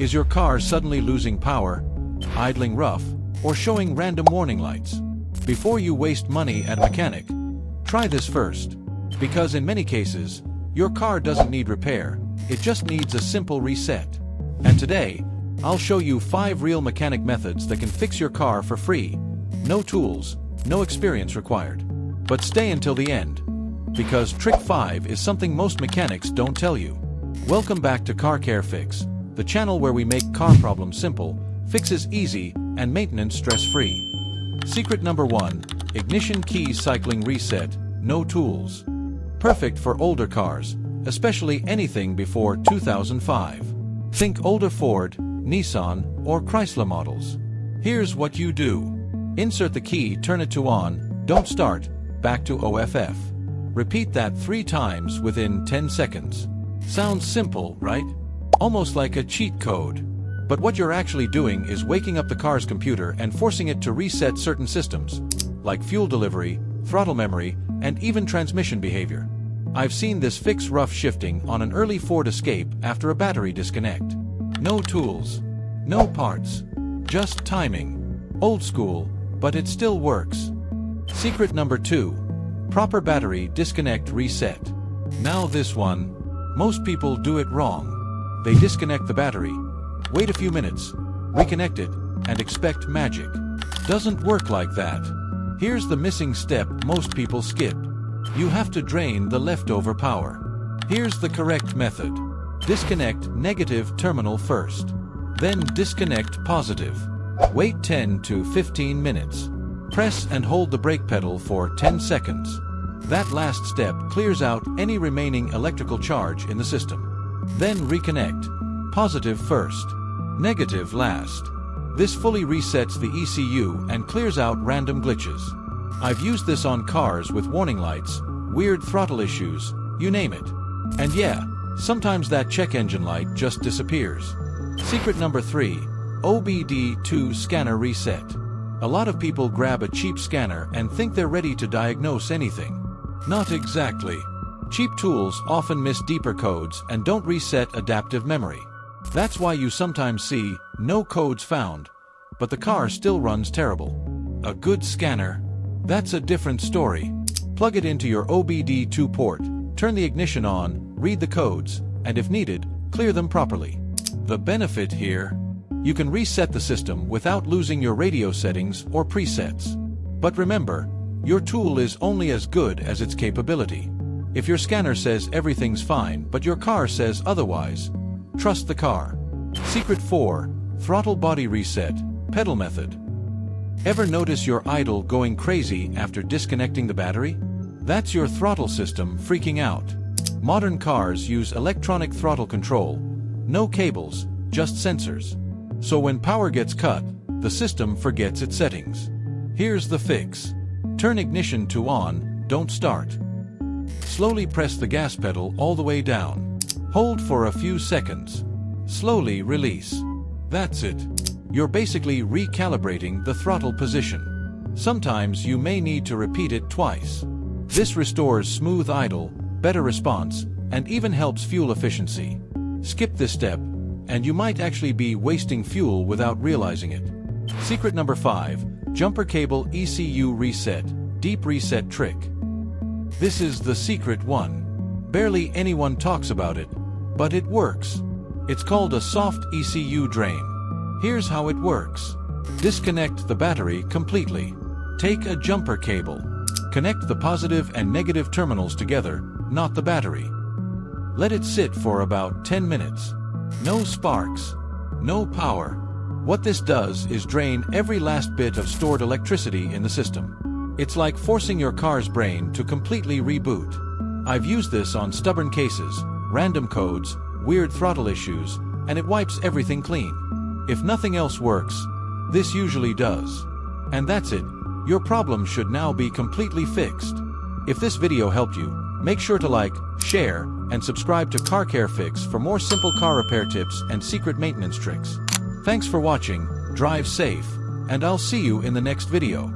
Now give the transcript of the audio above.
Is your car suddenly losing power, idling rough, or showing random warning lights? Before you waste money at a mechanic, try this first. Because in many cases, your car doesn't need repair, it just needs a simple reset. And today, I'll show you 5 real mechanic methods that can fix your car for free. No tools, no experience required. But stay until the end, because trick 5 is something most mechanics don't tell you. Welcome back to Car Care Fix, the channel where we make car problems simple, fixes easy, and maintenance stress-free. Secret number 1, ignition key cycling reset, no tools. Perfect for older cars, especially anything before 2005. Think older Ford, Nissan, or Chrysler models. Here's what you do. Insert the key, turn it to on, don't start, back to OFF. Repeat that 3 times within 10 seconds. Sounds simple, right? Almost like a cheat code. But what you're actually doing is waking up the car's computer and forcing it to reset certain systems, like fuel delivery, throttle memory, and even transmission behavior. I've seen this fix rough shifting on an early Ford Escape after a battery disconnect. No tools, no parts, just timing. Old school, but it still works. Secret number 2, proper battery disconnect reset. Now this one, most people do it wrong. They disconnect the battery, wait a few minutes, reconnect it, and expect magic. Doesn't work like that. Here's the missing step most people skip. You have to drain the leftover power. Here's the correct method. Disconnect negative terminal first. Then disconnect positive. Wait 10 to 15 minutes. Press and hold the brake pedal for 10 seconds. That last step clears out any remaining electrical charge in the system. Then reconnect. Positive first, negative last. This fully resets the ECU and clears out random glitches. I've used this on cars with warning lights, weird throttle issues, you name it. And yeah, sometimes that check engine light just disappears. Secret number 3, OBD2 scanner reset. A lot of people grab a cheap scanner and think they're ready to diagnose anything. Not exactly. Cheap tools often miss deeper codes and don't reset adaptive memory. That's why you sometimes see no codes found, but the car still runs terrible. A good scanner? That's a different story. Plug it into your OBD2 port, turn the ignition on, read the codes, and if needed, clear them properly. The benefit here? You can reset the system without losing your radio settings or presets. But remember, your tool is only as good as its capability. If your scanner says everything's fine but your car says otherwise, trust the car. Secret 4, throttle body reset, pedal method. Ever notice your idle going crazy after disconnecting the battery? That's your throttle system freaking out. Modern cars use electronic throttle control. No cables, just sensors. So when power gets cut, the system forgets its settings. Here's the fix. Turn ignition to on, don't start. Slowly press the gas pedal all the way down. Hold for a few seconds. Slowly release. That's it. You're basically recalibrating the throttle position. Sometimes you may need to repeat it twice. This restores smooth idle, better response, and even helps fuel efficiency. Skip this step, and you might actually be wasting fuel without realizing it. Secret number 5, jumper cable ECU reset, deep reset trick. This is the secret one. Barely anyone talks about it, but it works. It's called a soft ECU drain. Here's how it works. Disconnect the battery completely. Take a jumper cable. Connect the positive and negative terminals together, not the battery. Let it sit for about 10 minutes. No sparks, no power. What this does is drain every last bit of stored electricity in the system. It's like forcing your car's brain to completely reboot. I've used this on stubborn cases, random codes, weird throttle issues, and it wipes everything clean. If nothing else works, this usually does. And that's it. Your problem should now be completely fixed. If this video helped you, make sure to like, share, and subscribe to Car Care Fix for more simple car repair tips and secret maintenance tricks. Thanks for watching, drive safe, and I'll see you in the next video.